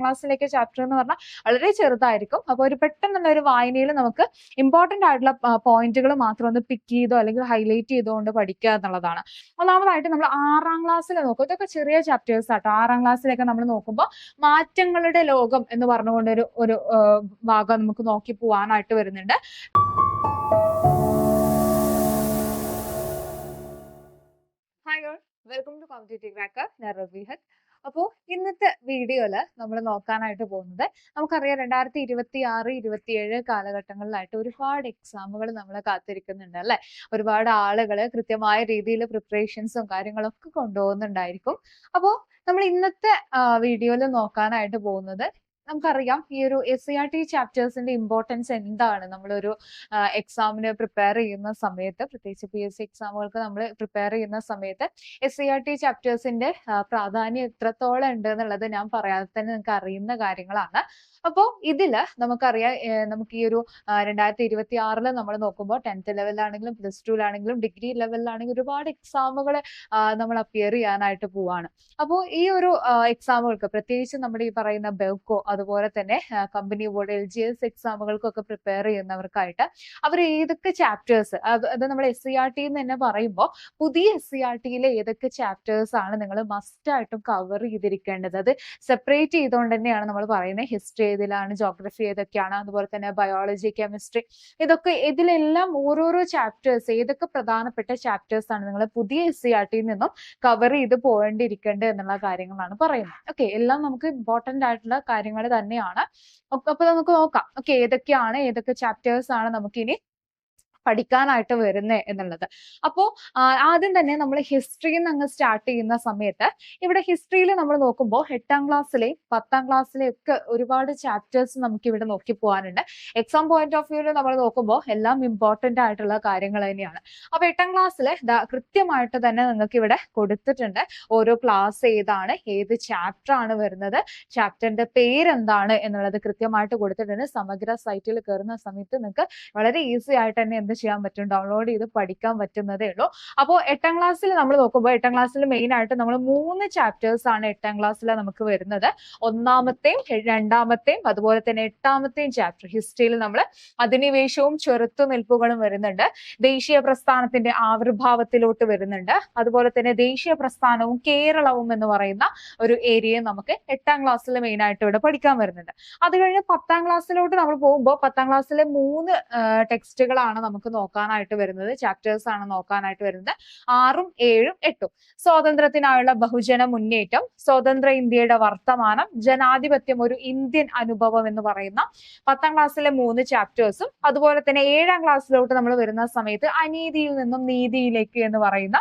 ക്ലാസ്സിലേക്ക് ചാപ്റ്റർ എന്ന് പറഞ്ഞാൽ വളരെ ചെറുതായിരിക്കും. അപ്പോൾ ഒരു പെട്ടെന്നുള്ള ഒരു വായനയിൽ നമുക്ക് ഇമ്പോർട്ടന്റ് ആയിട്ടുള്ള പോയിന്റുകൾ മാത്രം ഒന്ന് പിക്ക് ചെയ്തോ അല്ലെങ്കിൽ ഹൈലൈറ്റ് ചെയ്തുകൊണ്ട് പഠിക്കുക എന്നുള്ളതാണ്. ഒന്നാമതായിട്ട് നമ്മൾ 6ാം ക്ലാസ്സിൽ നോക്കും. ഇതൊക്കെ ചെറിയ ചാപ്റ്റേഴ്സ് ആട്ടോ. 6ാം ക്ലാസ്സിലൊക്കെ നമ്മൾ നോക്കുമ്പോൾ മാറ്റങ്ങളുടെ ലോകം എന്ന് പറഞ്ഞുകൊണ്ട് ഒരു ഒരു ഭാഗം നമുക്ക് നോക്കി പോവാനായിട്ട് വരുന്നുണ്ട്. Hi all, welcome to Competitive Cracker. ഞാൻ റബീഹത്ത്. അപ്പോൾ ഇന്നത്തെ വീഡിയോയില് നമ്മൾ നോക്കാനായിട്ട് പോകുന്നത്, നമുക്കറിയാം 2026, 27 കാലഘട്ടങ്ങളിലായിട്ട് ഒരുപാട് എക്സാമുകൾ നമ്മളെ കാത്തിരിക്കുന്നുണ്ട് അല്ലെ. ഒരുപാട് ആളുകൾ കൃത്യമായ രീതിയിൽ പ്രിപ്പറേഷൻസും കാര്യങ്ങളൊക്കെ കൊണ്ടുപോകുന്നുണ്ടായിരിക്കും. അപ്പോൾ നമ്മൾ ഇന്നത്തെ വീഡിയോയിൽ നോക്കാനായിട്ട് പോകുന്നത്, നമുക്കറിയാം ഈ ഒരു SCERT ചാപ്റ്റേഴ്സിന്റെ ഇമ്പോർട്ടൻസ് എന്താണ്. നമ്മളൊരു എക്സാമിന് പ്രിപ്പയർ ചെയ്യുന്ന സമയത്ത്, പ്രത്യേകിച്ച് PSC എക്സാമുകൾക്ക് നമ്മൾ പ്രിപ്പയർ ചെയ്യുന്ന സമയത്ത് SCERT ചാപ്റ്റേഴ്സിന്റെ പ്രാധാന്യം എത്രത്തോളം ഉണ്ട് എന്നുള്ളത് ഞാൻ പറയാതെ തന്നെ നിങ്ങൾക്ക് അറിയുന്ന കാര്യങ്ങളാണ്. അപ്പോൾ ഇതില് നമുക്കറിയാം, നമുക്ക് ഈ ഒരു 2026 നമ്മൾ നോക്കുമ്പോൾ 10th ലെവലിലാണെങ്കിലും പ്ലസ് ടുവിലാണെങ്കിലും ഡിഗ്രി ലെവലിലാണെങ്കിലും ഒരുപാട് എക്സാമുകൾ നമ്മൾ അപ്പിയർ ചെയ്യാനായിട്ട് പോവാണ്. അപ്പോൾ ഈ ഒരു എക്സാമുകൾക്ക്, പ്രത്യേകിച്ച് നമ്മുടെ ഈ പറയുന്ന ബെവ്കോ അതുപോലെ തന്നെ കമ്പനി ബോർഡ് LGS എക്സാമുകൾക്കൊക്കെ പ്രിപ്പയർ ചെയ്യുന്നവർക്കായിട്ട് അവർ ഏതൊക്കെ ചാപ്റ്റേഴ്സ്, അത് നമ്മൾ SCERT തന്നെ പറയുമ്പോൾ പുതിയ SCERTയിലെ ഏതൊക്കെ ചാപ്റ്റേഴ്സ് ആണ് നിങ്ങൾ മസ്റ്റ് ആയിട്ടും കവർ ചെയ്തിരിക്കേണ്ടത്, അത് സെപ്പറേറ്റ് ചെയ്തുകൊണ്ട് തന്നെയാണ് നമ്മൾ പറയുന്നത്. ഹിസ്റ്ററി ഏതിലാണ്, ജോഗ്രഫി ഏതൊക്കെയാണ്, അതുപോലെ തന്നെ ബയോളജി, കെമിസ്ട്രി, ഇതൊക്കെ ഇതിലെല്ലാം ഓരോരോ ചാപ്റ്റേഴ്സ്, ഏതൊക്കെ പ്രധാനപ്പെട്ട ചാപ്റ്റേഴ്സ് ആണ് നിങ്ങൾ പുതിയ SCERTയിൽ നിന്നും കവർ ചെയ്ത് പോകേണ്ടിയിരിക്കേണ്ടത് എന്നുള്ള കാര്യങ്ങളാണ് പറയുന്നത്. ഓക്കെ, എല്ലാം നമുക്ക് ഇമ്പോർട്ടന്റ് ആയിട്ടുള്ള കാര്യങ്ങൾ തന്നെയാണ്. അപ്പൊ നമുക്ക് നോക്കാം, ഓക്കെ, ഏതൊക്കെ ചാപ്റ്റേഴ്സ് ആണ് നമുക്കിനി പഠിക്കാനായിട്ട് വരുന്നത് എന്നുള്ളത്. അപ്പോൾ ആദ്യം തന്നെ നമ്മൾ ഹിസ്റ്ററിയിൽ നിന്ന് സ്റ്റാർട്ട് ചെയ്യുന്ന സമയത്ത്, ഇവിടെ ഹിസ്റ്ററിയിൽ നമ്മൾ നോക്കുമ്പോൾ 8ാം ക്ലാസ്സിലെയും 10ാം ക്ലാസ്സിലെയും ഒക്കെ ഒരുപാട് ചാപ്റ്റേഴ്സ് നമുക്ക് ഇവിടെ നോക്കി പോകാനുണ്ട്. എക്സാം പോയിന്റ് ഓഫ് വ്യൂവിൽ നമ്മൾ നോക്കുമ്പോൾ എല്ലാം ഇമ്പോർട്ടന്റ് ആയിട്ടുള്ള കാര്യങ്ങൾ തന്നെയാണ്. അപ്പൊ 8ാം ക്ലാസ്സിൽ കൃത്യമായിട്ട് തന്നെ നിങ്ങൾക്ക് ഇവിടെ കൊടുത്തിട്ടുണ്ട് ഓരോ ക്ലാസ് ഏതാണ്, ഏത് ചാപ്റ്റർ ആണ് വരുന്നത്, ചാപ്റ്ററിന്റെ പേരെന്താണ് എന്നുള്ളത് കൃത്യമായിട്ട് കൊടുത്തിട്ടുണ്ട്. സമഗ്ര സൈറ്റിൽ കയറുന്ന സമയത്ത് നിങ്ങൾക്ക് വളരെ ഈസി ആയിട്ട് തന്നെ എന്ത് ചെയ്യാൻ പറ്റും, ഡൗൺലോഡ് ചെയ്ത് പഠിക്കാൻ പറ്റുന്നതേ ഉള്ളൂ. അപ്പോൾ 8ാം ക്ലാസ്സിൽ നമ്മൾ നോക്കുമ്പോൾ 8ാം ക്ലാസ്സിൽ മെയിൻ ആയിട്ട് നമ്മൾ 3 ചാപ്റ്റേഴ്സ് ആണ് 8ാം ക്ലാസ്സിൽ നമുക്ക് വരുന്നത്. 1ാമത്തെയും 2ാമത്തെയും അതുപോലെ തന്നെ 8ാമത്തെയും ചാപ്റ്റർ ഹിസ്റ്ററിയിൽ നമ്മൾ അധിനിവേശവും ചെറുത്തുനിൽപ്പുകളും വരുന്നുണ്ട്. ദേശീയ പ്രസ്ഥാനത്തിന്റെ ആവിർഭാവത്തിലോട്ട് വരുന്നുണ്ട്. അതുപോലെ തന്നെ ദേശീയ പ്രസ്ഥാനവും കേരളവും എന്ന് പറയുന്ന ഒരു ഏരിയയും നമുക്ക് 8ാം ക്ലാസ്സിൽ മെയിൻ ആയിട്ട് ഇവിടെ പഠിക്കാൻ വരുന്നുണ്ട്. അത് കഴിഞ്ഞ് 10ാം ക്ലാസ്സിലോട്ട് നമ്മൾ പോകുമ്പോൾ 10ാം ക്ലാസ്സിലെ 3 ടെക്സ്റ്റുകളാണ് നമുക്ക് നോക്കാനായിട്ട് വരുന്നത്, ചാപ്റ്റേഴ്സ് ആണ് നോക്കാനായിട്ട് വരുന്നത്. 6ഉം 7ഉം 8ഉം. സ്വാതന്ത്ര്യത്തിനായുള്ള ബഹുജന മുന്നേറ്റം, സ്വതന്ത്ര ഇന്ത്യയുടെ വർത്തമാനം, ജനാധിപത്യം ഒരു ഇന്ത്യൻ അനുഭവം എന്ന് പറയുന്ന 10ാം ക്ലാസ്സിലെ 3 ചാപ്റ്റേഴ്സും, അതുപോലെ തന്നെ 7ാം ക്ലാസ്സിലോട്ട് നമ്മൾ വരുന്ന സമയത്ത് അനീതിയിൽ നിന്നും നീതിയിലേക്ക് എന്ന് പറയുന്ന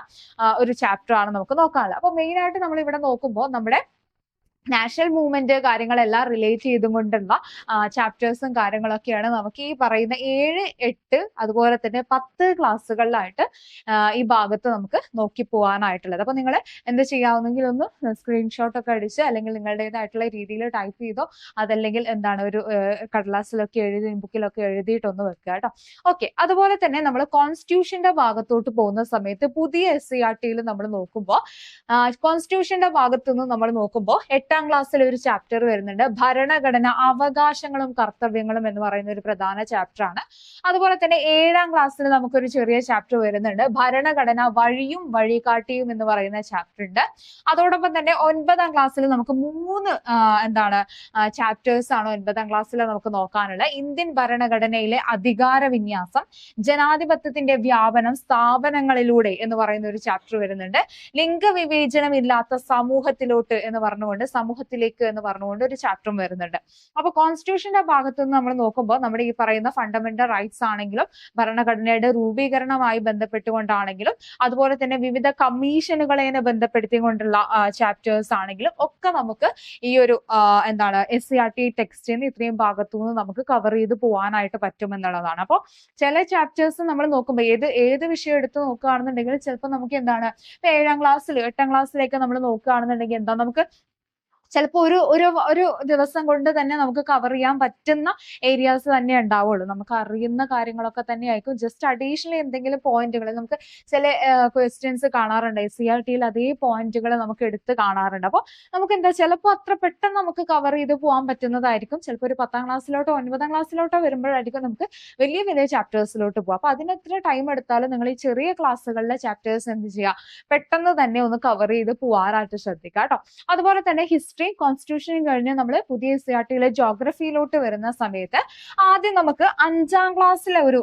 ഒരു ചാപ്റ്റർ ആണ് നമുക്ക് നോക്കാനുള്ളത്. അപ്പൊ മെയിൻ ആയിട്ട് നമ്മൾ ഇവിടെ നോക്കുമ്പോൾ നമ്മുടെ നാഷണൽ മൂവ്മെന്റ് കാര്യങ്ങളെല്ലാം റിലേറ്റ് ചെയ്തുകൊണ്ടുള്ള ചാപ്റ്റേഴ്സും കാര്യങ്ങളൊക്കെയാണ് നമുക്ക് ഈ പറയുന്ന 7, 8 അതുപോലെ തന്നെ 10 ക്ലാസ്സുകളിലായിട്ട് ഈ ഭാഗത്ത് നമുക്ക് നോക്കി പോകാനായിട്ടുള്ളത്. അപ്പൊ നിങ്ങൾ എന്ത് ചെയ്യാവുന്നെങ്കിൽ ഒന്ന് സ്ക്രീൻഷോട്ട് ഒക്കെ അടിച്ച്, അല്ലെങ്കിൽ നിങ്ങളുടേതായിട്ടുള്ള രീതിയിൽ ടൈപ്പ് ചെയ്തോ, അതല്ലെങ്കിൽ എന്താണ് ഒരു കടലാസിലൊക്കെ എഴുതി, ബുക്കിലൊക്കെ എഴുതിയിട്ടൊന്ന് വെക്കുക കേട്ടോ. ഓക്കെ, അതുപോലെ തന്നെ നമ്മൾ കോൺസ്റ്റിറ്റ്യൂഷന്റെ ഭാഗത്തോട്ട് പോകുന്ന സമയത്ത് പുതിയ SCERTയിൽ നമ്മൾ നോക്കുമ്പോൾ കോൺസ്റ്റിറ്റ്യൂഷന്റെ ഭാഗത്തുനിന്ന് നമ്മൾ നോക്കുമ്പോൾ 8ാം ക്ലാസ്സിൽ ഒരു ചാപ്റ്റർ വരുന്നുണ്ട്, ഭരണഘടന അവകാശങ്ങളും കർത്തവ്യങ്ങളും എന്ന് പറയുന്ന ഒരു പ്രധാന ചാപ്റ്റർ ആണ്. അതുപോലെ തന്നെ 7ാം ക്ലാസ്സിൽ നമുക്കൊരു ചെറിയ ചാപ്റ്റർ വരുന്നുണ്ട്, ഭരണഘടന വഴിയും വഴികാട്ടിയും എന്ന് പറയുന്ന ചാപ്റ്റർ ഉണ്ട്. അതോടൊപ്പം തന്നെ 9ാം ക്ലാസ്സിൽ നമുക്ക് 3 ചാപ്റ്റേഴ്സ് ആണ് 9ാം ക്ലാസ്സിൽ നമുക്ക് നോക്കാനുള്ള. ഇന്ത്യൻ ഭരണഘടനയിലെ അധികാര വിന്യാസം, ജനാധിപത്യത്തിന്റെ വ്യാപനം സ്ഥാപനങ്ങളിലൂടെ എന്ന് പറയുന്ന ഒരു ചാപ്റ്റർ വരുന്നുണ്ട്. ലിംഗവിവേചനം ഇല്ലാത്ത സമൂഹത്തിലോട്ട് എന്ന് പറഞ്ഞുകൊണ്ട്, സമൂഹത്തിലേക്ക് എന്ന് പറഞ്ഞുകൊണ്ട് ഒരു ചാപ്റ്ററും വരുന്നുണ്ട്. അപ്പൊ കോൺസ്റ്റിറ്റ്യൂഷന്റെ ഭാഗത്ത് നിന്ന് നമ്മൾ നോക്കുമ്പോൾ നമ്മുടെ ഈ പറയുന്ന ഫണ്ടമെന്റൽ റൈറ്റ്സ് ആണെങ്കിലും, ഭരണഘടനയുടെ രൂപീകരണവുമായി ബന്ധപ്പെട്ടുകൊണ്ടാണെങ്കിലും, അതുപോലെ തന്നെ വിവിധ കമ്മീഷനുകളെ ബന്ധപ്പെടുത്തിക്കൊണ്ടുള്ള ചാപ്റ്റേഴ്സ് ആണെങ്കിലും ഒക്കെ നമുക്ക് ഈ ഒരു SCERT ടെക്സ്റ്റിന് ഇത്രയും ഭാഗത്തുനിന്ന് നമുക്ക് കവർ ചെയ്ത് പോകാനായിട്ട് പറ്റും എന്നുള്ളതാണ്. അപ്പോൾ ചില ചാപ്റ്റേഴ്സ് നമ്മൾ നോക്കുമ്പോൾ ഏത് വിഷയം എടുത്ത് നോക്കുകയാണെന്നുണ്ടെങ്കിൽ ചിലപ്പോൾ നമുക്ക് 7ാം ക്ലാസ്സിൽ 8ാം ക്ലാസ്സിലേക്ക് നമ്മൾ നോക്കുകയാണെന്നുണ്ടെങ്കിൽ നമുക്ക് ചിലപ്പോൾ ഒരു ഒരു ഒരു ദിവസം കൊണ്ട് തന്നെ നമുക്ക് കവർ ചെയ്യാൻ പറ്റുന്ന ഏരിയാസ് തന്നെ ഉണ്ടാവുള്ളൂ. നമുക്ക് അറിയുന്ന കാര്യങ്ങളൊക്കെ തന്നെ ആയിരിക്കും. ജസ്റ്റ് അഡീഷണൽ എന്തെങ്കിലും പോയിന്റുകൾ നമുക്ക് ചില ക്വസ്റ്റ്യൻസ് കാണാറുണ്ട്. SCRTയിൽ അതേ പോയിന്റുകൾ നമുക്ക് എടുത്ത് കാണാറുണ്ട്. അപ്പോൾ നമുക്ക് എന്താ ചിലപ്പോൾ അത്ര പെട്ടെന്ന് നമുക്ക് കവർ ചെയ്ത് പോകാൻ പറ്റുന്നതായിരിക്കും. ചിലപ്പോൾ ഒരു 10ാം ക്ലാസ്സിലോട്ടോ 9ാം ക്ലാസ്സിലോട്ടോ വരുമ്പോഴായിരിക്കും നമുക്ക് വലിയ വലിയ ചാപ്റ്റേഴ്സിലോട്ട് പോകാം. അപ്പൊ അതിന് എത്ര ടൈം എടുത്താലും നിങ്ങൾ ഈ ചെറിയ ക്ലാസ്സുകളിലെ ചാപ്റ്റേഴ്സ് എന്ത് ചെയ്യുക, പെട്ടെന്ന് തന്നെ ഒന്ന് കവർ ചെയ്ത് പോകാനായിട്ട് ശ്രദ്ധിക്കുക കേട്ടോ. അതുപോലെ തന്നെ ഹിസ്റ്ററി കോൺസ്റ്റിറ്റ്യൂഷനും കഴിഞ്ഞ് നമ്മൾ പുതിയ SCRTയിലെ ജോഗ്രഫിയിലോട്ട് വരുന്ന സമയത്ത് ആദ്യം നമുക്ക് 5ാം ക്ലാസ്സിലെ ഒരു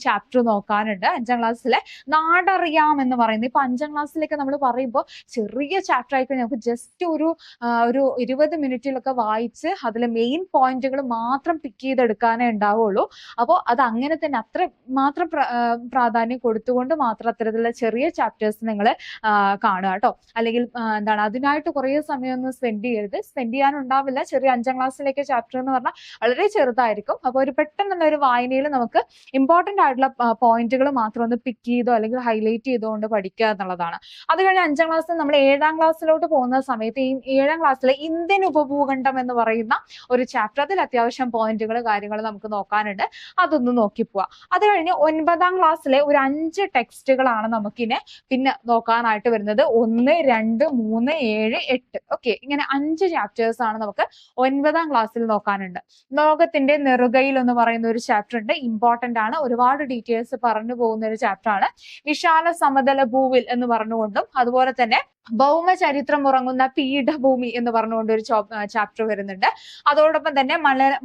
ചാപ്റ്റർ നോക്കാനുണ്ട്. 5ാം ക്ലാസ്സിലെ നാടറിയാം എന്ന് പറയുന്നത്. ഇപ്പൊ 5ാം ക്ലാസ്സിലേക്ക് നമ്മൾ പറയുമ്പോൾ ചെറിയ ചാപ്റ്റർ ആയിക്കഴിഞ്ഞാൽ നമുക്ക് ജസ്റ്റ് ഒരു 20 മിനിറ്റിലൊക്കെ വായിച്ച് അതിലെ മെയിൻ പോയിന്റുകൾ മാത്രം പിക്ക് ചെയ്തെടുക്കാനേ ഉണ്ടാവുള്ളൂ. അപ്പോൾ അത് അങ്ങനെ തന്നെ അത്ര മാത്രം പ്രാധാന്യം കൊടുത്തുകൊണ്ട് മാത്രം അത്തരത്തിലുള്ള ചെറിയ ചാപ്റ്റേഴ്സ് നിങ്ങൾ കാണുക കേട്ടോ. അല്ലെങ്കിൽ എന്താണ് അതിനായിട്ട് കുറേ സമയം ഒന്നും സ്പെൻഡ് ചെയ്യാനുണ്ടാവില്ല. ചെറിയ 5ാം ക്ലാസ്സിലേക്ക് ചാപ്റ്റർ എന്ന് പറഞ്ഞാൽ വളരെ ചെറുതായിരിക്കും. അപ്പോൾ ഒരു പെട്ടെന്നുള്ള ഒരു വായനയിൽ നമുക്ക് ഇമ്പോർട്ടന്റ് ആയിട്ടുള്ള പോയിന്റുകൾ മാത്രം ഒന്ന് പിക്ക് ചെയ്തോ അല്ലെങ്കിൽ ഹൈലൈറ്റ് ചെയ്തുകൊണ്ട് പഠിക്കുക എന്നുള്ളതാണ്. അത് കഴിഞ്ഞ് 5ാം ക്ലാസ്സിൽ നമ്മൾ 7ാം ക്ലാസ്സിലോട്ട് പോകുന്ന സമയത്ത് ഈ 7ാം ക്ലാസ്സിലെ ഇന്ത്യൻ ഉപഭൂഖണ്ഡം എന്ന് പറയുന്ന ഒരു ചാപ്റ്റർ, അതിൽ അത്യാവശ്യം പോയിന്റുകൾ കാര്യങ്ങൾ നമുക്ക് നോക്കാനുണ്ട്. അതൊന്ന് നോക്കി പോവാം. അത് കഴിഞ്ഞ് 9ാം ക്ലാസ്സിലെ ഒരു 5 ടെക്സ്റ്റുകളാണ് നമുക്കിനെ പിന്നെ നോക്കാനായിട്ട് വരുന്നത്. 1, 2, 3, 7, 8. ഓക്കെ, ഇങ്ങനെ 5 ചാപ്റ്റേഴ്സ് ആണ് നമുക്ക് 9ാം ക്ലാസ്സിൽ നോക്കാനുണ്ട്. ലോകത്തിന്റെ നെറുകയിൽ എന്ന് പറയുന്ന ഒരു ചാപ്റ്റർ ഉണ്ട്. ഇമ്പോർട്ടന്റ് ആണ്, ഒരുപാട് ഡീറ്റെയിൽസ് പറഞ്ഞു പോകുന്ന ഒരു ചാപ്റ്റർ ആണ്. വിശാല സമതല ഭൂവിൽ എന്ന് പറഞ്ഞുകൊണ്ടും അതുപോലെ തന്നെ ഭൗമചരിത്രം ഉറങ്ങുന്ന പീഠഭൂമി എന്ന് പറഞ്ഞുകൊണ്ട് ഒരു ചാപ്റ്റർ വരുന്നുണ്ട്. അതോടൊപ്പം തന്നെ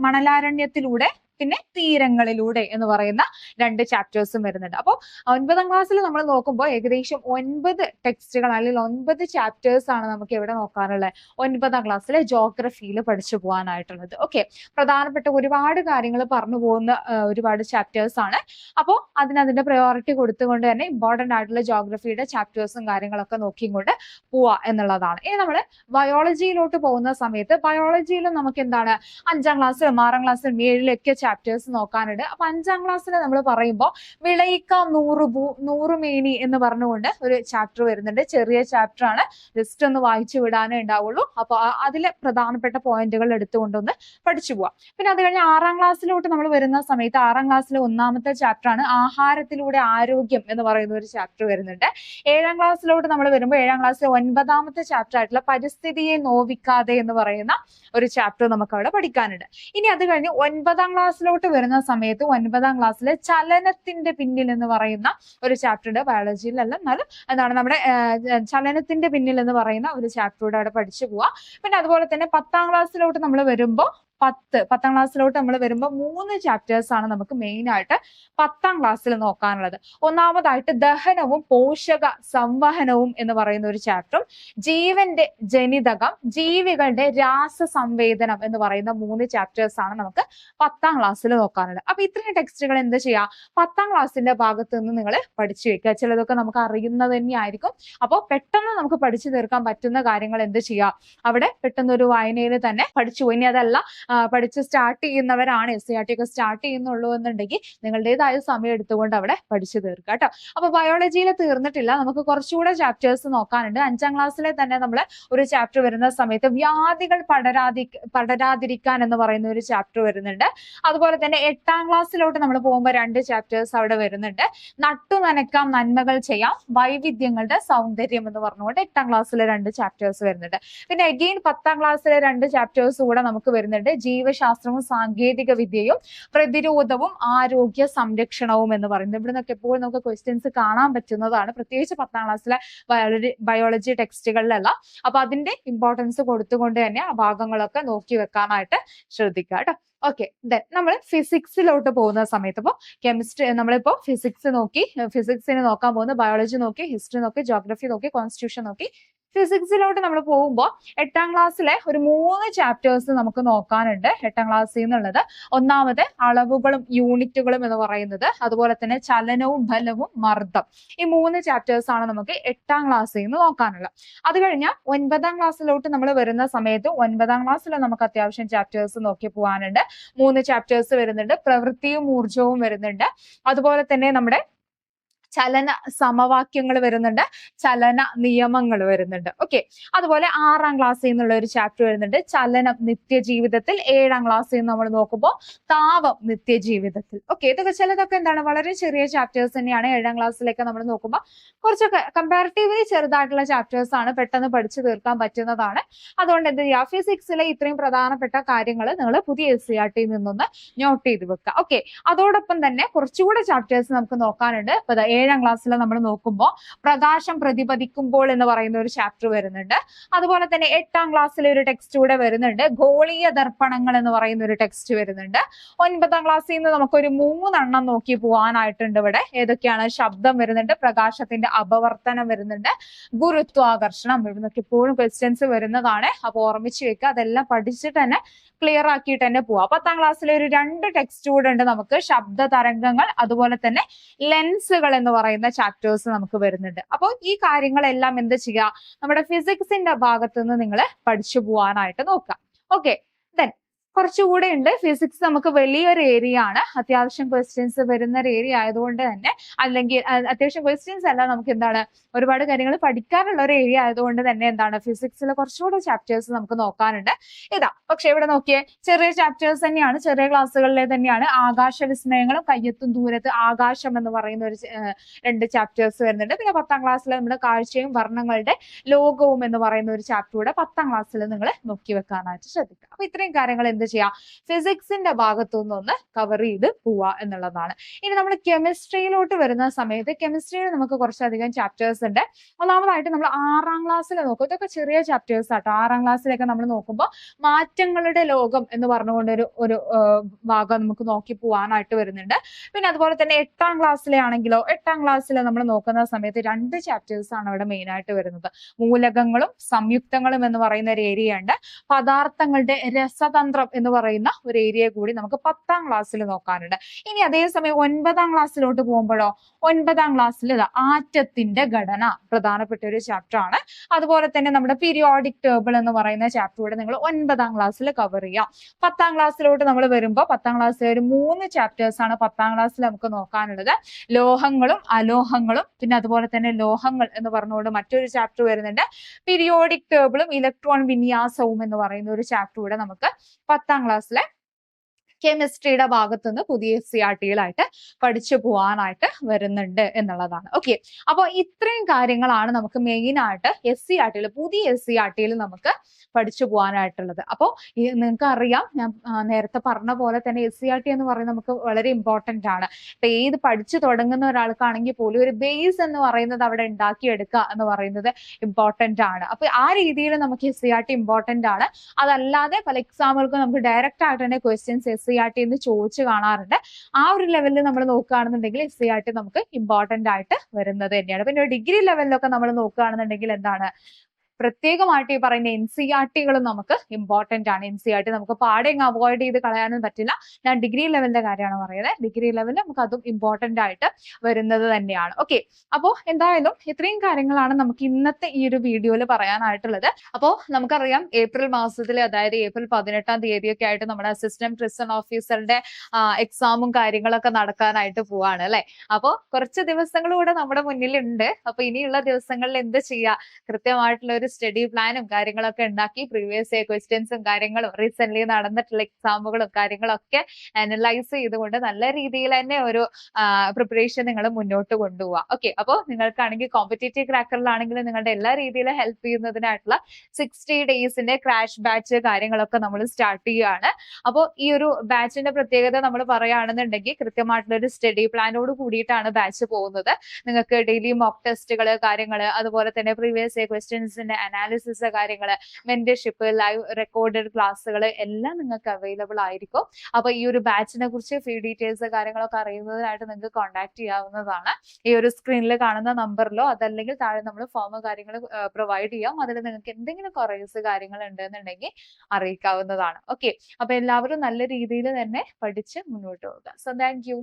മണലാരണ്യത്തിലൂടെ പിന്നെ തീരങ്ങളിലൂടെ എന്ന് പറയുന്ന 2 ചാപ്റ്റേഴ്സും വരുന്നുണ്ട്. അപ്പോൾ 9ാം ക്ലാസ്സിൽ നമ്മൾ നോക്കുമ്പോൾ ഏകദേശം 9 ടെക്സ്റ്റുകൾ അല്ലെങ്കിൽ 9 ചാപ്റ്റേഴ്സ് ആണ് നമുക്ക് എവിടെ നോക്കാനുള്ളത്, 9ാം ക്ലാസ്സിലെ ജോഗ്രഫിയിൽ പഠിച്ചു പോകാനായിട്ടുള്ളത്. ഓക്കെ, പ്രധാനപ്പെട്ട ഒരുപാട് കാര്യങ്ങൾ പറഞ്ഞു പോകുന്ന ഒരുപാട് ചാപ്റ്റേഴ്സ് ആണ്. അപ്പോൾ അതിന്റെ പ്രയോറിറ്റി കൊടുത്തുകൊണ്ട് തന്നെ ഇമ്പോർട്ടന്റ് ആയിട്ടുള്ള ജോഗ്രഫിയുടെ ചാപ്റ്റേഴ്സും കാര്യങ്ങളൊക്കെ നോക്കിക്കൊണ്ട് പോവാ എന്നുള്ളതാണ്. ഇനി നമ്മൾ ബയോളജിയിലോട്ട് പോകുന്ന സമയത്ത് ബയോളജിയിലും നമുക്ക് എന്താണ് 5ാം ക്ലാസ്സിലും 6ാം ക്ലാസ്സിലും 7ിലൊക്കെ ചാപ്റ്റേഴ്സ് നോക്കാനുണ്ട്. അപ്പൊ 5ാം ക്ലാസ്സിൽ നമ്മൾ പറയുമ്പോൾ വിളയിക്കാം 100 മേനി എന്ന് പറഞ്ഞുകൊണ്ട് ഒരു ചാപ്റ്റർ വരുന്നുണ്ട്. ചെറിയ ചാപ്റ്റർ ആണ്, ജസ്റ്റ് ഒന്ന് വായിച്ചു വിടാനേ ഉണ്ടാവുള്ളൂ. അപ്പൊ അതിലെ പ്രധാനപ്പെട്ട പോയിന്റുകൾ എടുത്തുകൊണ്ടൊന്ന് പഠിച്ചു പോവാം. പിന്നെ അത് കഴിഞ്ഞ് 6ാം ക്ലാസ്സിലോട്ട് നമ്മൾ വരുന്ന സമയത്ത് 6ാം ക്ലാസ്സിലെ 1ാമത്തെ ചാപ്റ്റർ ആണ് ആഹാരത്തിലൂടെ ആരോഗ്യം എന്ന് പറയുന്ന ഒരു ചാപ്റ്റർ വരുന്നുണ്ട്. 7ാം ക്ലാസ്സിലോട്ട് നമ്മൾ വരുമ്പോൾ 7ാം ക്ലാസ്സിലെ 9ാമത്തെ ചാപ്റ്റർ ആയിട്ടുള്ള പരിസ്ഥിതിയെ നോവിക്കാതെ എന്ന് പറയുന്ന ഒരു ചാപ്റ്റർ നമുക്ക് അവിടെ പഠിക്കാനുണ്ട്. ഇനി അത് കഴിഞ്ഞ് 9ാം ക്ലാസ്സിലോട്ട് വരുന്ന സമയത്ത് 9ാം ക്ലാസ്സിലെ ചലനത്തിന്റെ പിന്നിൽ എന്ന് പറയുന്ന ഒരു ചാപ്റ്റർ ഉണ്ട്. ബയോളജിയിലല്ല, എന്നാലും എന്താണ് നമ്മുടെ ചലനത്തിന്റെ പിന്നിൽ എന്ന് പറയുന്ന ഒരു ചാപ്റ്ററോട് അവിടെ പഠിച്ചു പോവാ. പിന്നെ അതുപോലെ തന്നെ 10ാം ക്ലാസ്സിലോട്ട് നമ്മൾ വരുമ്പോൾ 10ാം ക്ലാസ്സിലോട്ട് നമ്മൾ വരുമ്പോൾ 3 ചാപ്റ്റേഴ്സ് ആണ് നമുക്ക് മെയിൻ ആയിട്ട് 10ാം ക്ലാസ്സിൽ നോക്കാനുള്ളത്. ഒന്നാമതായിട്ട് ദഹനവും പോഷക സംവഹനവും എന്ന് പറയുന്ന ഒരു ചാപ്റ്ററും, ജീവന്റെ ജനിതകം, ജീവികളുടെ രാസസംവേദനം എന്ന് പറയുന്ന 3 ചാപ്റ്റേഴ്സ് ആണ് നമുക്ക് 10ാം ക്ലാസ്സിൽ നോക്കാനുള്ളത്. അപ്പൊ ഇത്രയും ടെക്സ്റ്റുകൾ എന്ത് ചെയ്യാം, 10ാം ക്ലാസ്സിന്റെ ഭാഗത്ത് നിന്ന് നിങ്ങൾ പഠിച്ചു വെക്കുക. ചിലതൊക്കെ നമുക്ക് അറിയുന്നത് തന്നെയായിരിക്കും. അപ്പോൾ പെട്ടെന്ന് നമുക്ക് പഠിച്ചു തീർക്കാൻ പറ്റുന്ന കാര്യങ്ങൾ എന്ത് ചെയ്യാം, അവിടെ പെട്ടെന്ന് ഒരു വായനയിൽ തന്നെ പഠിച്ചു. ഇനി അതല്ല പഠിച്ച് സ്റ്റാർട്ട് ചെയ്യുന്നവരാണ്, SCRT ഒക്കെ സ്റ്റാർട്ട് ചെയ്യുന്നുള്ളൂ എന്നുണ്ടെങ്കിൽ നിങ്ങളുടേതായ സമയം എടുത്തുകൊണ്ട് അവിടെ പഠിച്ചു തീർക്കുക കേട്ടോ. അപ്പൊ ബയോളജിയിൽ തീർന്നിട്ടില്ല, നമുക്ക് കുറച്ചുകൂടെ ചാപ്റ്റേഴ്സ് നോക്കാനുണ്ട്. 5ാം ക്ലാസ്സിലെ തന്നെ നമ്മൾ ഒരു ചാപ്റ്റർ വരുന്ന സമയത്ത് വ്യാധികൾ പടരാതിരിക്കാൻ എന്ന് പറയുന്ന ഒരു ചാപ്റ്റർ വരുന്നുണ്ട്. അതുപോലെ തന്നെ 8ാം ക്ലാസ്സിലോട്ട് നമ്മൾ പോകുമ്പോൾ 2 ചാപ്റ്റേഴ്സ് അവിടെ വരുന്നുണ്ട്. നട്ടു നനക്കാം നന്മകൾ ചെയ്യാം, വൈവിധ്യങ്ങളുടെ സൗന്ദര്യം എന്ന് പറഞ്ഞുകൊണ്ട് 8ാം ക്ലാസ്സിലെ 2 ചാപ്റ്റേഴ്സ് വരുന്നുണ്ട്. പിന്നെ അഗെയിൻ 10ാം ക്ലാസ്സിലെ 2 ചാപ്റ്റേഴ്സ് കൂടെ നമുക്ക് വരുന്നുണ്ട്. ജീവശാസ്ത്രവും സാങ്കേതിക വിദ്യയും പ്രതിരോധവും ആരോഗ്യ സംരക്ഷണവും എന്ന് പറയുന്നത്. ഇവിടെ നിന്നൊക്കെ എപ്പോഴും നമുക്ക് ക്വസ്റ്റ്യൻസ് കാണാൻ പറ്റുന്നതാണ്, പ്രത്യേകിച്ച് 10ാം ക്ലാസ്സിലെ ബയോളജി ടെക്സ്റ്റുകളിലല്ല. അപ്പൊ അതിന്റെ ഇമ്പോർട്ടൻസ് കൊടുത്തുകൊണ്ട് തന്നെ ആ ഭാഗങ്ങളൊക്കെ നോക്കി വെക്കാനായിട്ട് ശ്രദ്ധിക്കുക കേട്ടോ. ഓക്കെ, ദെൻ നമ്മൾ ഫിസിക്സിലോട്ട് പോകുന്ന സമയത്ത് ഇപ്പോൾ കെമിസ്ട്രി നമ്മളിപ്പോ ഫിസിക്സ് നോക്കി, ഫിസിക്സിന് നോക്കാൻ പോകുന്ന ബയോളജി നോക്കി, ഹിസ്റ്ററി നോക്കി, ജോഗ്രഫി നോക്കി, കോൺസ്റ്റിറ്റ്യൂഷൻ നോക്കി. ഫിസിക്സിലോട്ട് നമ്മൾ പോകുമ്പോൾ 8ാം ക്ലാസ്സിലെ ഒരു 3 ചാപ്റ്റേഴ്സ് നമുക്ക് നോക്കാനുണ്ട് 8ാം ക്ലാസ്സിൽ നിന്നുള്ളത്. ഒന്നാമത് അളവുകളും യൂണിറ്റുകളും എന്ന് പറയുന്നത്, അതുപോലെ തന്നെ ചലനവും ബലവും മർദ്ദം. ഈ 3 ചാപ്റ്റേഴ്സ് ആണ് നമുക്ക് 8ാം ക്ലാസ്സിൽ നിന്ന് നോക്കാനുള്ളത്. അത് കഴിഞ്ഞാൽ 9ാം ക്ലാസ്സിലോട്ട് നമ്മൾ വരുന്ന സമയത്ത് 9ാം ക്ലാസ്സിൽ നമുക്ക് അത്യാവശ്യം ചാപ്റ്റേഴ്സ് നോക്കി പോകാനുണ്ട്. 3 ചാപ്റ്റേഴ്സ് വരുന്നുണ്ട്. പ്രവൃത്തിയും ഊർജവും വരുന്നുണ്ട്. അതുപോലെ തന്നെ നമ്മുടെ ചലന സമവാക്യങ്ങൾ വരുന്നുണ്ട്, ചലന നിയമങ്ങൾ വരുന്നുണ്ട്. ഓക്കെ, അതുപോലെ 6ാം ക്ലാസ്സിൽ നിന്നുള്ള ഒരു ചാപ്റ്റർ വരുന്നുണ്ട് ചലനം നിത്യജീവിതത്തിൽ. 7ാം ക്ലാസ്സിൽ നിന്ന് നമ്മൾ നോക്കുമ്പോൾ താപം നിത്യജീവിതത്തിൽ. ഓക്കെ, ഇതൊക്കെ ചിലതൊക്കെ എന്താണ് വളരെ ചെറിയ ചാപ്റ്റേഴ്സ് തന്നെയാണ്. 7ാം ക്ലാസ്സിലേക്ക് നമ്മൾ നോക്കുമ്പോൾ കുറച്ചൊക്കെ കമ്പാരിറ്റീവ്ലി ചെറുതായിട്ടുള്ള ചാപ്റ്റേഴ്സ് ആണ്, പെട്ടെന്ന് പഠിച്ചു തീർക്കാൻ പറ്റുന്നതാണ്. അതുകൊണ്ട് എന്ത് ചെയ്യുക, ഫിസിക്സിലെ ഇത്രയും പ്രധാനപ്പെട്ട കാര്യങ്ങൾ നിങ്ങൾ പുതിയ SCERT നിന്നൊന്ന് നോട്ട് ചെയ്ത് വെക്കുക. ഓക്കെ, അതോടൊപ്പം തന്നെ കുറച്ചുകൂടെ ചാപ്റ്റേഴ്സ് നമുക്ക് നോക്കാനുണ്ട്. ഇപ്പൊ 7ാം ക്ലാസ്സിൽ നമ്മൾ നോക്കുമ്പോൾ പ്രകാശം പ്രതിപദിക്കുമ്പോൾ എന്ന് പറയുന്ന ഒരു ചാപ്റ്റർ വരുന്നുണ്ട്. അതുപോലെ തന്നെ 8ാം ക്ലാസ്സിൽ ഒരു ടെക്സ്റ്റ് കൂടെ വരുന്നുണ്ട്, ഗോളീയ ദർപ്പണങ്ങൾ എന്ന് പറയുന്ന ഒരു ടെക്സ്റ്റ് വരുന്നുണ്ട്. 9ാം ക്ലാസ്സിൽ നിന്ന് നമുക്കൊരു 3 നോക്കി പോകാനായിട്ടുണ്ട്. ഇവിടെ ഏതൊക്കെയാണ്? ശബ്ദം വരുന്നുണ്ട്, പ്രകാശത്തിന്റെ അപവർത്തനം വരുന്നുണ്ട്, ഗുരുത്വാകർഷണം. ഇവിടുന്നൊക്കെ എപ്പോഴും ക്വസ്റ്റ്യൻസ് വരുന്നതാണ്. അപ്പൊ ഓർമ്മിച്ച് വെക്കുക, അതെല്ലാം പഠിച്ചിട്ട് തന്നെ ക്ലിയർ ആക്കിയിട്ട് തന്നെ പോവാം. 10ാം ക്ലാസ്സിൽ ഒരു 2 ടെക്സ്റ്റ് കൂടെ ഉണ്ട് നമുക്ക്, ശബ്ദ തരംഗങ്ങൾ അതുപോലെ തന്നെ ലെൻസുകൾ എന്ന് പറയുന്ന ചാപ്റ്റേഴ്സ് നമുക്ക് വരുന്നുണ്ട്. അപ്പോൾ ഈ കാര്യങ്ങളെല്ലാം എന്ത് ചെയ്യുക, നമ്മുടെ ഫിസിക്സിന്റെ ഭാഗത്ത് നിന്ന് നിങ്ങൾ പഠിച്ചു പോവാനായിട്ട് നോക്കാം. ഓക്കെ, ദെൻ കുറച്ചുകൂടെ ഉണ്ട്. ഫിസിക്സ് നമുക്ക് വലിയൊരു ഏരിയ ആണ്, അത്യാവശ്യം ക്വസ്റ്റ്യൻസ് വരുന്ന ഒരു ഏരിയ ആയതുകൊണ്ട് തന്നെ, അല്ലെങ്കിൽ അത്യാവശ്യം ക്വസ്റ്റ്യൻസ് അല്ല, നമുക്ക് എന്താണ് ഒരുപാട് കാര്യങ്ങൾ പഠിക്കാനുള്ള ഒരു ഏരിയ ആയതുകൊണ്ട് തന്നെ എന്താണ് ഫിസിക്സിലെ കുറച്ചുകൂടെ ചാപ്റ്റേഴ്സ് നമുക്ക് നോക്കാനുണ്ട്. ഇതാ, പക്ഷെ ഇവിടെ നോക്കിയേ, ചെറിയ ചാപ്റ്റേഴ്സ് തന്നെയാണ്, ചെറിയ ക്ലാസ്സുകളിലെ തന്നെയാണ്. ആകാശ വിസ്മയങ്ങളും കയ്യെത്തും ദൂരത്ത് ആകാശം എന്ന് പറയുന്ന ഒരു 2 ചാപ്റ്റേഴ്സ് വരുന്നുണ്ട്. പിന്നെ 10ാം ക്ലാസ്സിൽ നമ്മുടെ കാഴ്ചയും വർണ്ണങ്ങളുടെ ലോകവും എന്ന് പറയുന്ന ഒരു ചാപ്റ്റർ കൂടെ 10ാം ക്ലാസ്സിൽ നിങ്ങൾ നോക്കി വെക്കാനായിട്ട് ശ്രദ്ധിക്കുക. അപ്പൊ ഇത്രയും കാര്യങ്ങൾ എന്ത് ചെയ്യാം, ഫിസിക്സിന്റെ ഭാഗത്തു നിന്നൊന്ന് കവർ ചെയ്ത് പോവുക എന്നുള്ളതാണ്. ഇനി നമ്മൾ കെമിസ്ട്രിയിലോട്ട് വരുന്ന സമയത്ത് കെമിസ്ട്രിയിൽ നമുക്ക് കുറച്ചധികം ചാപ്റ്റേഴ്സ് ഉണ്ട്. ഒന്നാമതായിട്ട് നമ്മൾ 6ാം ക്ലാസ്സിൽ നോക്കും, ഇതൊക്കെ ചെറിയ ചാപ്റ്റേഴ്സ് ആട്ടോ. 6ാം ക്ലാസ്സിലൊക്കെ നമ്മൾ നോക്കുമ്പോൾ മാറ്റങ്ങളുടെ ലോകം എന്ന് പറഞ്ഞുകൊണ്ട് ഒരു ഭാഗം നമുക്ക് നോക്കി പോവാനായിട്ട് വരുന്നുണ്ട്. പിന്നെ അതുപോലെ തന്നെ 8ാം ക്ലാസ്സിലെ ആണെങ്കിലോ, 8ാം ക്ലാസ്സിൽ നമ്മൾ നോക്കുന്ന സമയത്ത് 2 ചാപ്റ്റേഴ്സ് ആണ് അവിടെ മെയിൻ ആയിട്ട് വരുന്നത്. മൂലകങ്ങളും സംയുക്തങ്ങളും എന്ന് പറയുന്ന ഒരു ഏരിയ ഉണ്ട്. പദാർത്ഥങ്ങളുടെ രസതന്ത്രം എന്ന് പറയുന്ന ഒരു ഏരിയ കൂടി നമുക്ക് 10ാം ക്ലാസ്സിൽ നോക്കാനുണ്ട്. ഇനി അതേസമയം 9ാം ക്ലാസ്സിലോട്ട് പോകുമ്പോഴോ, 9ാം ക്ലാസ്സിൽ ആറ്റത്തിന്റെ ഘടന പ്രധാനപ്പെട്ട ഒരു ചാപ്റ്റർ ആണ്. അതുപോലെ തന്നെ നമ്മുടെ പീരിയോഡിക് ടേബിൾ എന്ന് പറയുന്ന ചാപ്റ്റർ കൂടെ നിങ്ങൾ 9ാം ക്ലാസ്സിൽ കവർ ചെയ്യാം. 10ാം ക്ലാസ്സിലോട്ട് നമ്മൾ വരുമ്പോൾ 10ാം ക്ലാസ്സിൽ ഒരു 3 ചാപ്റ്റേഴ്സ് ആണ് 10ാം ക്ലാസ്സിൽ നമുക്ക് നോക്കാനുള്ളത്. ലോഹങ്ങളും അലോഹങ്ങളും, പിന്നെ അതുപോലെ തന്നെ ലോഹങ്ങൾ എന്ന് പറഞ്ഞുകൊണ്ട് മറ്റൊരു ചാപ്റ്റർ വരുന്നുണ്ട്. പീരിയോഡിക് ടേബിളും ഇലക്ട്രോൺ വിന്യാസവും എന്ന് പറയുന്ന ഒരു ചാപ്റ്റർ കൂടെ നമുക്ക് 10ാം ക്ലാസ്സിലെ കെമിസ്ട്രിയുടെ ഭാഗത്തുനിന്ന് പുതിയ SCERT പഠിച്ചു പോകാനായിട്ട് വരുന്നുണ്ട് എന്നുള്ളതാണ്. ഓക്കെ, അപ്പൊ ഇത്രയും കാര്യങ്ങളാണ് നമുക്ക് മെയിൻ ആയിട്ട് പുതിയ SCERT നമുക്ക് പഠിച്ചു പോകാനായിട്ടുള്ളത്. അപ്പോൾ നിങ്ങൾക്ക് അറിയാം, ഞാൻ നേരത്തെ പറഞ്ഞ പോലെ തന്നെ SCERT എന്ന് പറയുന്നത് നമുക്ക് വളരെ ഇമ്പോർട്ടന്റ് ആണ്. ഇപ്പൊ ഏത് പഠിച്ചു തുടങ്ങുന്ന ഒരാൾക്കാണെങ്കിൽ പോലും ഒരു ബേസ് എന്ന് പറയുന്നത് അവിടെ ഉണ്ടാക്കിയെടുക്കുക എന്ന് പറയുന്നത് ഇമ്പോർട്ടന്റ് ആണ്. അപ്പൊ ആ രീതിയിൽ നമുക്ക് SCERT ഇമ്പോർട്ടന്റ് ആണ്. അതല്ലാതെ പല എക്സാമുകൾക്കും നമുക്ക് ഡയറക്റ്റ് ആയിട്ട് തന്നെ ക്വസ്റ്റ്യൻസ് SCERT എന്ന് ചോദിച്ചു കാണാറുണ്ട്. ആ ഒരു ലെവലിൽ നമ്മൾ നോക്കുകയാണെന്നുണ്ടെങ്കിൽ SCERT നമുക്ക് ഇമ്പോർട്ടന്റ് ആയിട്ട് വരുന്നത് തന്നെയാണ്. പിന്നെ ഡിഗ്രി ലെവലിലൊക്കെ നമ്മൾ നോക്കുകയാണെന്നുണ്ടെങ്കിൽ എന്താണ്, പ്രത്യേകമായിട്ട് ഈ പറയുന്ന NCERT നമുക്ക് ഇമ്പോർട്ടന്റ് ആണ്. NCERT നമുക്ക് പാടെ അവോയ്ഡ് ചെയ്ത് കളയാനും പറ്റില്ല. ഞാൻ ഡിഗ്രി ലെവലിന്റെ കാര്യമാണ് പറയുന്നത്. ഡിഗ്രി ലെവലിൽ നമുക്ക് അതും ഇമ്പോർട്ടന്റ് ആയിട്ട് വരുന്നത് തന്നെയാണ്. ഓക്കെ, അപ്പോൾ എന്തായാലും ഇത്രയും കാര്യങ്ങളാണ് നമുക്ക് ഇന്നത്തെ ഈ ഒരു വീഡിയോയിൽ പറയാനായിട്ടുള്ളത്. അപ്പോൾ നമുക്കറിയാം ഏപ്രിൽ മാസത്തിൽ, അതായത് ഏപ്രിൽ 18ാം തീയതിയൊക്കെ ആയിട്ട് നമ്മുടെ അസിസ്റ്റന്റ് പ്രിസൺ ഓഫീസറുടെ എക്സാമും കാര്യങ്ങളൊക്കെ നടക്കാനായിട്ട് പോവാണ് അല്ലെ. അപ്പോൾ കുറച്ച് ദിവസങ്ങൾ കൂടെ നമ്മുടെ മുന്നിലുണ്ട്. അപ്പൊ ഇനിയുള്ള ദിവസങ്ങളിൽ എന്ത് ചെയ്യുക, കൃത്യമായിട്ടുള്ള ഒരു സ്റ്റഡി പ്ലാനും കാര്യങ്ങളൊക്കെ ഉണ്ടാക്കി പ്രീവിയസ് ഇയർ ക്വസ്റ്റ്യൻസും കാര്യങ്ങളും റീസെന്റ് നടന്നിട്ടുള്ള എക്സാമുകളും കാര്യങ്ങളൊക്കെ അനലൈസ് ചെയ്തുകൊണ്ട് നല്ല രീതിയിൽ തന്നെ ഒരു പ്രിപ്പറേഷൻ നിങ്ങൾ മുന്നോട്ട് കൊണ്ടുപോവുക. ഓക്കെ, അപ്പോൾ നിങ്ങൾക്കാണെങ്കിൽ കോമ്പറ്റേറ്റീവ് ക്രാക്കറിലാണെങ്കിൽ നിങ്ങളുടെ എല്ലാ രീതിയിലും ഹെൽപ്പ് ചെയ്യുന്നതിനായിട്ടുള്ള 60 ഡേയ്സിന്റെ ക്രാഷ് ബാച്ച് കാര്യങ്ങളൊക്കെ നമ്മൾ സ്റ്റാർട്ട് ചെയ്യുകയാണ്. അപ്പോൾ ഈ ഒരു ബാച്ചിന്റെ പ്രത്യേകത നമ്മൾ പറയുകയാണെന്നുണ്ടെങ്കിൽ കൃത്യമായിട്ടുള്ള ഒരു സ്റ്റഡി പ്ലാനോട് കൂടിയിട്ടാണ് ബാച്ച് പോകുന്നത്. നിങ്ങൾക്ക് ഡെയിലി മോക്ക് ടെസ്റ്റുകൾ കാര്യങ്ങൾ, അതുപോലെ തന്നെ പ്രീവിയസ് ഇയർ ക്വസ്റ്റ്യൻസിന്റെ അനാലിസിസ് കാര്യങ്ങൾ, മെന്റർഷിപ്പ്, ലൈവ് റെക്കോർഡഡ് ക്ലാസ്സുകൾ എല്ലാം നിങ്ങൾക്ക് അവൈലബിൾ ആയിരിക്കും. അപ്പൊ ഈ ഒരു ബാച്ചിനെ കുറിച്ച് ഫീ ഡീറ്റെയിൽസ് കാര്യങ്ങളൊക്കെ അറിയുന്നതിനായിട്ട് നിങ്ങൾക്ക് കോൺടാക്ട് ചെയ്യാവുന്നതാണ്. ഈ ഒരു സ്ക്രീനിൽ കാണുന്ന നമ്പറിലോ അതല്ലെങ്കിൽ താഴെ നമ്മൾ ഫോം കാര്യങ്ങൾ പ്രൊവൈഡ് ചെയ്യാം. അതിൽ നിങ്ങൾക്ക് എന്തെങ്കിലും ക്വയറീസ് കാര്യങ്ങൾ ഉണ്ടെന്നുണ്ടെങ്കിൽ അറിയിക്കാവുന്നതാണ്. ഓക്കെ, അപ്പൊ എല്ലാവരും നല്ല രീതിയിൽ തന്നെ പഠിച്ച് മുന്നോട്ട് പോകുക. So thank you.